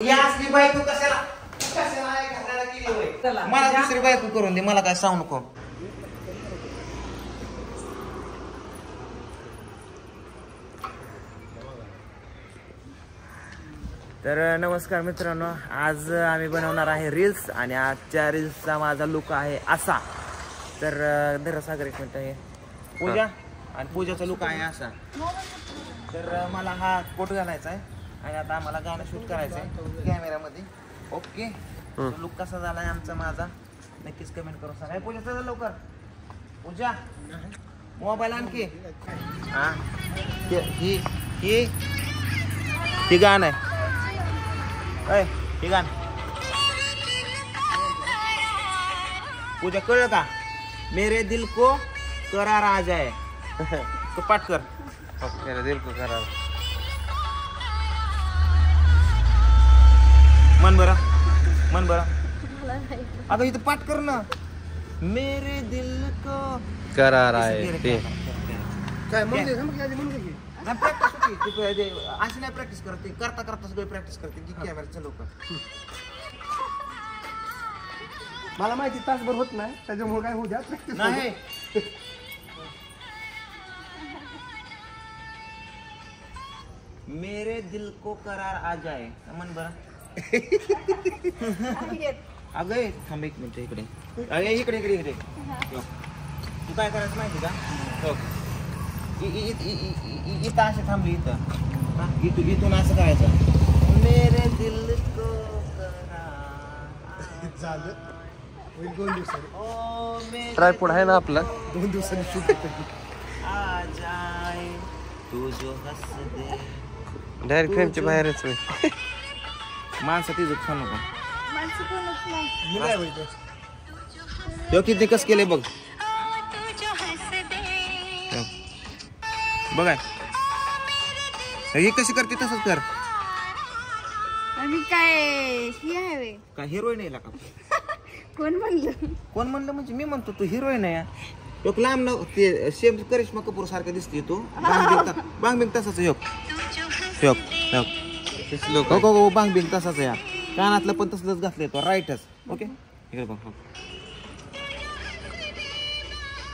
या असली बायको कशाला कशाला आहे घराला केली होय. मला दुसरी बायको करून दे, मला काय सांगू नको. तर नमस्कार मित्रांनो, आज आम्ही बनवणार आहे रील्स आणि आजच्या रील्सचा माझा लुक आहे असा. तर धरसागर एक मिनिट आहे पूजा आणि पूजाचा लुक आहे असा. तर मला हा कोट घालायचा आहे आणि आता आम्हाला गाणं शूट करायचं आहे कॅमेऱ्यामध्ये. ओके, लुक कसा झाला आहे आमचा माझा नक्कीच कमेंट करून सांगा. पूजा चला लवकर, पूजा मोबाईल आणखी. हां ही गाणं आहे. हे गाणं पूजा कळलं का? मेरे दिल को करार आ जाए. तो पाठ कर. मेरे दिल को करार. मन बरं अगं इथं पाठ कर ना. मेरे दिल को करार आहे ते काय प्रॅक्टिस होती अशी नाही प्रॅक्टिस करते, करता करता सगळी प्रॅक्टिस करते की कॅमेरा लवकर. मला माहिती तासभर होत नाही, त्याच्यामुळे काय होऊ द्या नाही. मेरे दिल को करार आ जाए. मन बरं. अगं थांब एक मिनिट इकडे. अगे इकडे इकडे इकडे तू काय करायचं माहिती का? हो इथं असे थांबली इथं इथून असं करायचं. मेरे दिल को झालं होईल 2 दिवसांनी. ट्रायपॉड आहे ना आपला. 2 दिवसांनी शूट आ जाए तू जो हंस दे. डायरेक्ट फ्रेमच्या बाहेरच मी. माणसं तिचं सांगू का? मी काय होईल तो किती कस केलंय बघ. बघा ही कशी करते तसंच कर. आणि काय ही आहे काय हिरोईन आहे का? कोण म्हणलं म्हणजे मी म्हणतो तू हिरोईन आहे. तो लांब न ते सेम करिश्मा कपूर सारखं दिसते तू. बांगबिंग तसाच योग बांगबिंग तसाच या कानातलं पण तसलंच घातलंय तो. राईटच. ओके इकडे बघ.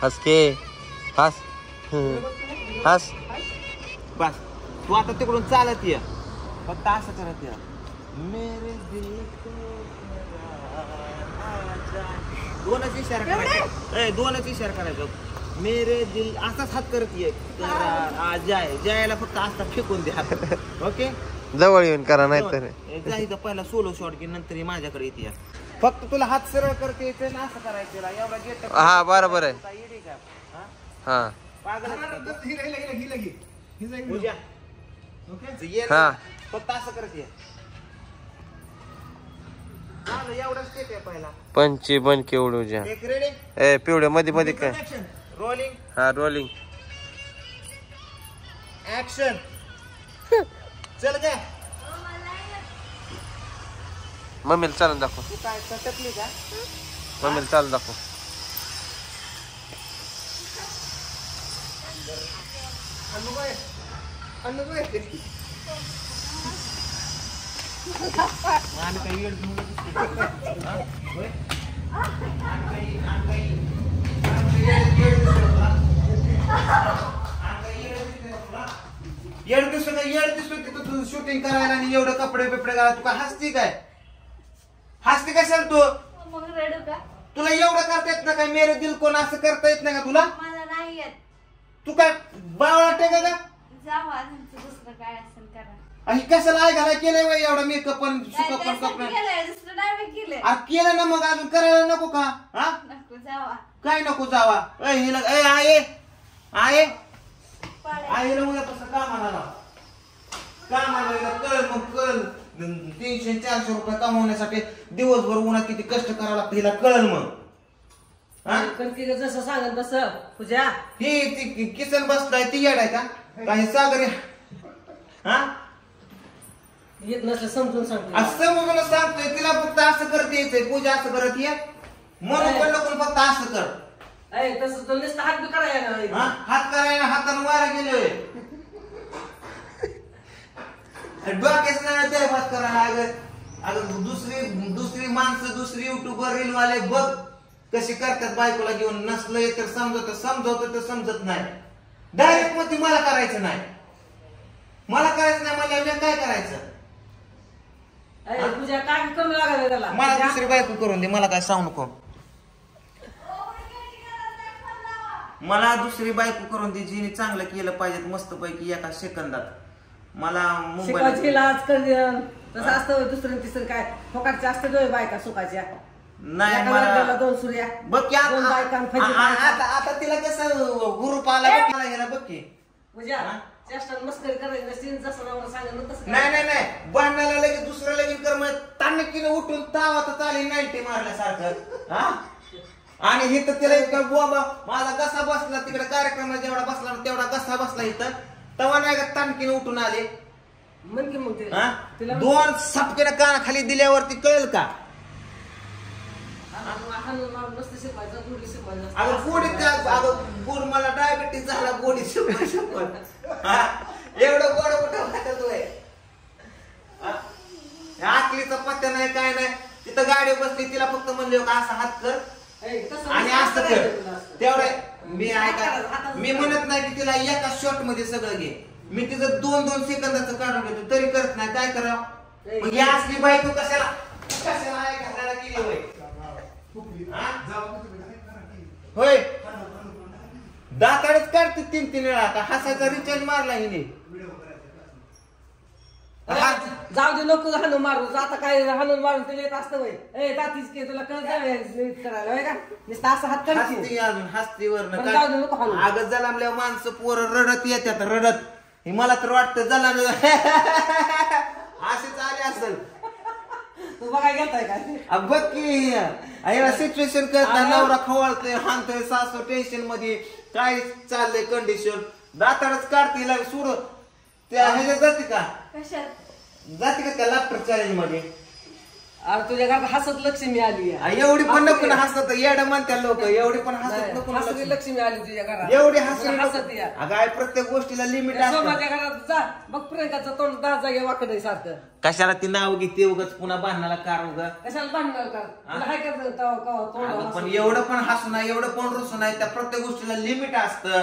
हस के हस हस बस तू आता तिकडून चालत ये, फक्त असं करत या. मेरे दिल को दोनच इशारा करायचा. दोनच इशारा करायचा. मेरे दिल असाच हात करत ये. आ जाय जायला फक्त असा फेकून दे हात. ओके जवळ येऊन करा नाही तर जायचं पहिला सोलो शॉट की नंतर माझ्याकडे येते. फक्त तुला हात सरळ करते येते ना असं करायचं. एवढा गेट हा बरोबर आहे. हा पूजा हा फक्त असं करते. एवढाच स्टेप आहे पहिला. पंची बनके उडू ज्या एक रेडी. ए पिवड्या मध्ये मध्ये काय. रोलिंग. हा रोलिंग ऍक्शन. चल काय मम्मीला चालून दाखव. तू काय सटकली का? मम्मीला चालून दाखव. आम्ही काही वेळ घेऊन येड दिसतो तू शूटिंग करायला आणि एवढं कपडे बिपडे घाला. तू काय हसती कशाला तू? मग रडू का? तुला एवढं करता येत ना काय? मेरे दिल कोण असं करता येत नाही का तुला? मला नाही येत. तू काय बावळाटे का? जावा तुमचं दुसरं काय असेल करा. आणि कशाला आय घालाय केलंय वय एवढा मेकअप पण सुकअप पण कपडे दुसरं नाही केलंय. केलं ना मग अजून करायला नको का? हा नको जावा. काय नको जावा? आईला उद्यापासून कामाला कळ मग कळ. 300-400 रुपये कमवण्यासाठी दिवसभर उन्हात किती कष्ट करावं लागतं हिला कळल मग. जसं सांगेल तसं पूजा. ही ती किसन बसलाय ती येड आहे का? काही सागरी हा येत नसलं समजून सांगतो. असं म्हणून सांगतोय तिला फक्त असं करते यायचंय. पूजा असं करत ये म्हणून पण नको फक्त असं कर. तसं तो नुसतं हात बी करायला. हात करायला हातानं वारा गेलोय. डोक्याच नाही भात करायला अगं दुसरी माणसं दुसरी युट्यूबर रीलवाले बघ कशी करतात बायकोला घेऊन. नसलं तर समजवत तर समजत नाही. डायरेक्ट मग ती मला करायचं नाही मला मी काय करायचं. पूजा काय करू लागायला त्याला मला दुसरी बायको करून दे. मला काय सांगू नको. मला दुसरी बायको करून दे जिने चांगलं केलं पाहिजे मस्त पैकी एका सेकंदात. मला मुंबईला शिकवायची लाज कर तसं असतं. दुसरं तिसरं काय फोकाटच्या असतं बायका सुखाच्या नाही मला दोन सूर्या बघ की दोन बायकां आता तिला कसं ग्रुप आला बघ मला ह्याला बघ की. पूजा चेष्टा मस्करी करायची नसते जसं नाव सांगितलं तसं नाही भांडणाला लगेच दुसरं लगीन कर मग तानकीने उठून तावात आली 90 मारल्यासारखं. हा आणि हे तर तिला इतका बाबा माझा घसा बसला तिकडे कार्यक्रमाला जेवढा बसला तेवढा घसा बसला इथं तेव्हा नाही का तानकीने उठून आले. म्हण की मग तिला दोन सपकेने कानाखाली दिल्यावरती कळेल का. अगं गोडी अगं गोड मला डायबिटीस झाला गोडी शपथ एवढं गोड कुठं वाटत होय. आकलीचा पत्त्या नाही काय नाही. तिथं गाडी बसली तिला फक्त म्हणले असा हात कर आणि असं कर तेवढं. मी म्हणत नाही की तिला एका शॉट मध्ये सगळं घे. मी तिचं 2-2 सेकंदाचं काढून घेतो तरी करत नाही. काय करावं मग या असली बायको कशाला घालायला केली होय. होय दाताडच काढते 3-3 वेळा. आता हसायचा रिचार्ज मारला हिने. जाऊ दे नको हाणून मारू. आता काय हाणून मारून तुला येत असतं वय जातीच की तुला कळत करायला होय का नुसतं असं हात हसती अजून हसती वरनं जाऊ दे नको हाणून. अगं जलामल्यावर माणसं पोरं रडत येतात रडत. हे मला तर वाटतं जलाम असेच आले असेल. तू बघाय घेताय काय बघ की याला सिच्युएशन कळत नाही. नवरा खवळतोय हाणतोय सासू टेन्शन मध्ये काय चाललंय कंडिशन. दाताडच काढते सुरू त्या ह्याच्यात जाते का जाते का त्या लाफ्टर चॅलेंज मध्ये. अरे तुझ्या घरात हसत लक्ष्मी आली एवढी पण नको ना हसत येडं म्हणत्या लोक. एवढी पण हसत नको हसत लक्ष्मी आली तुझ्या घरात एवढी हसत हसत या अगं प्रत्येक गोष्टीला लिमिट असतं. सोमाच्या घरात जा बघ प्रियंकाचं तोंड 10 जागे वाकडं सारखं. कशाला ती नाव घेते उगाच पुन्हा बांधण्याला कार उगा कशाला भांडणार का तुला हाय का पण एवढं पण हसू नाही एवढं पण रुसू नाही. त्या प्रत्येक गोष्टीला लिमिट असतं.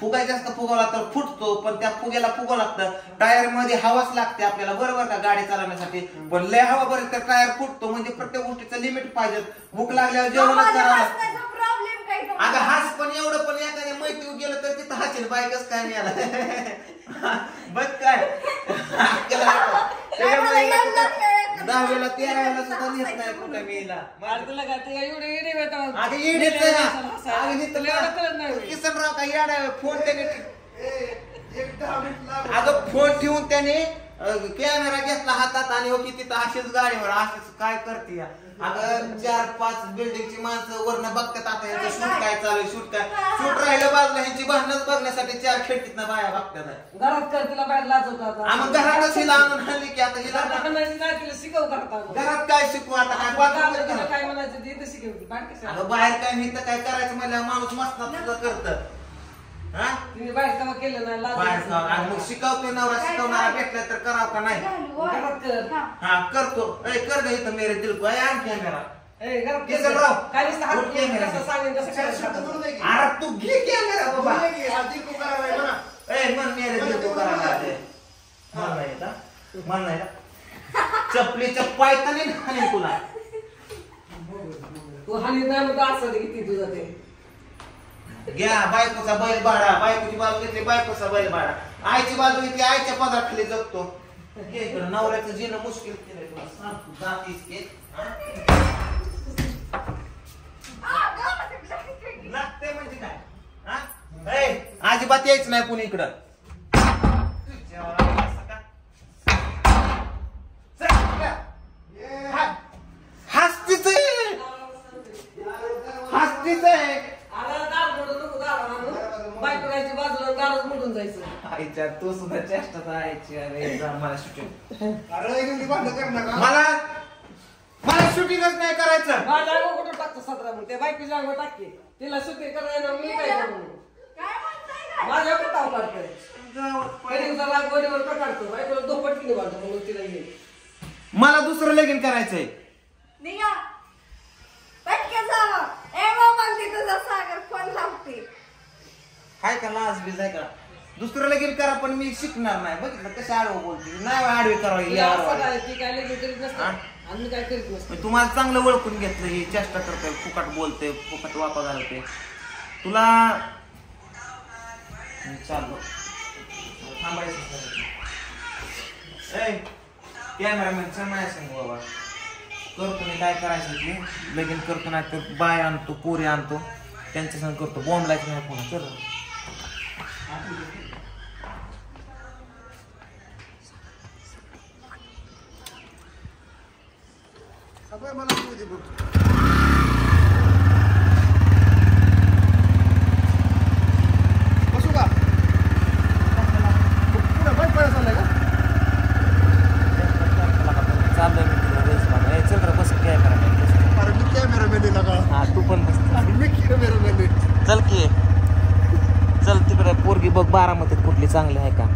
फुगायचं असतं फुगवला तर फुटतो पण त्या फुग्याला फुगावं लागतं. टायर मध्ये हवाच लागते आपल्याला बरोबर का गाडी चालवण्यासाठी. पण लय हवा बरं तर टायर फुटतो. म्हणजे प्रत्येक गोष्टीचं लिमिट पाहिजे. भूक लागल्यावर जेवणच करावं. अगं हास पण एवढं पण एखाद्या मैत्री गेलं तर तिथं हाचेल बायकच काय नाही आला बघ काय 10वेला 13वेला सुद्धा नेत नाही कुठं मीला. तुला काय ते एवढे येडे अगं किसनराव काय येडा फोन त्याने अगं फोन ठेवून त्याने कॅमेरा घेतला हातात आणि हो की तिथं अशीच गाडीवर अशीच काय करते. अगं 4-5 बिल्डिंगची माणसं वरनं बघतात आता ह्याचं शूट काय चालू शूट राहिलं बाजूला ह्यांची भांडणच बघण्यासाठी 4 खिडकीतनं बाया बघतात. घरात कर तिला बाहेर लाजवतात. मग घरातच हिला आणून हल्ली की आता हिला तिला शिकव करतात. घरात काय शिकू आता काय काय म्हणायचं ते शिकव. अगं बाहेर काय नाही तर काय करायचं म्हणलं माणूस मस्त तुझं करत. तुम्ही बाहेर कवा केलं नाही लाज मग शिकवतोय नवरा शिकवणारा भेटला तर करावं का नाही. घरात कर. हा करतो कर ग इथं मेरे दिल को आण कॅमेरा. किसनराव काय नुसतं हात कसं सांगेन कसं करायचं. अरे तू घे कॅमेरा बाबा मन मेरे दिल को करायला मन नाही का चपलीच्या पायताने हानी तुला. तू हानी नाही मग असं किती तुझं ते घ्या बायकोचा बैल बाळा. बायकोची बाजू घेतली बायकोचा बैल बाळा. आईची बाजू घेतली आईच्या पदाखाली जगतो. नवऱ्याचं जीणं मुश्किल केलंय तुला सांगतो जातीस लागते म्हणजे काय अजिबात यायचं नाही कुणी इकडं. हस्तीच हस्तीच आहे. बाजूला दारच मोडून जायचं. आईच्या तो सुद्धा चेष्टा आईची. अरे मला शूटिंग मला शूटिंगच नाही करायचं. माझ्या अंग कुठं टाकतो 17 म्हणून त्या बायकोच्या अंग टाकते तिला शूटिंग करायला मी काय करू. माझ्या टाव काढतोय कधी राग वडीवर काढतो बायकोला दोपट किती वाटतो म्हणून तिला येईल. मला दुसरं लगीन करायचंय. निघा पटके जावा. ए बाबा तुझा सागर फोन लावते. हाय का लाज बीज आहे का? दुसरं लगीन करा पण मी शिकणार नाही. बघितलं कसं आडवं बोलते. नाही आडवी करावी असं काय ती काय लगेच करीत नसतं आम्ही काय करीत नसतो. तुम्हाला चांगलं ओळखून घेतलं. ही चेष्टा करतोय, फुकट बोलते, फुकट वापा घालते. तुला चाललो थांबायचं. कॅमेरामॅन माझ्या सांगू बाबा करतो मी काय करायचं ते लगीन करतो. नाही तर बाय आणतो, पोरी आणतो, त्यांच्या संग करतो. बॉम्ब लायचं नाही पुन्हा कर. मला तुझी बघ. बसू का पुढे बाईक पळा चाललाय का? चाललंय मी तुला रेस बघा. चल रे बस कॅमेरामॅन. अरे मी कॅमेरामॅन आहे का? हा तू पण बस. मी कॅमेरामॅन आहे. चल की चल तिकडे पोरगी बघ बारामतीत कुठली चांगली आहे का.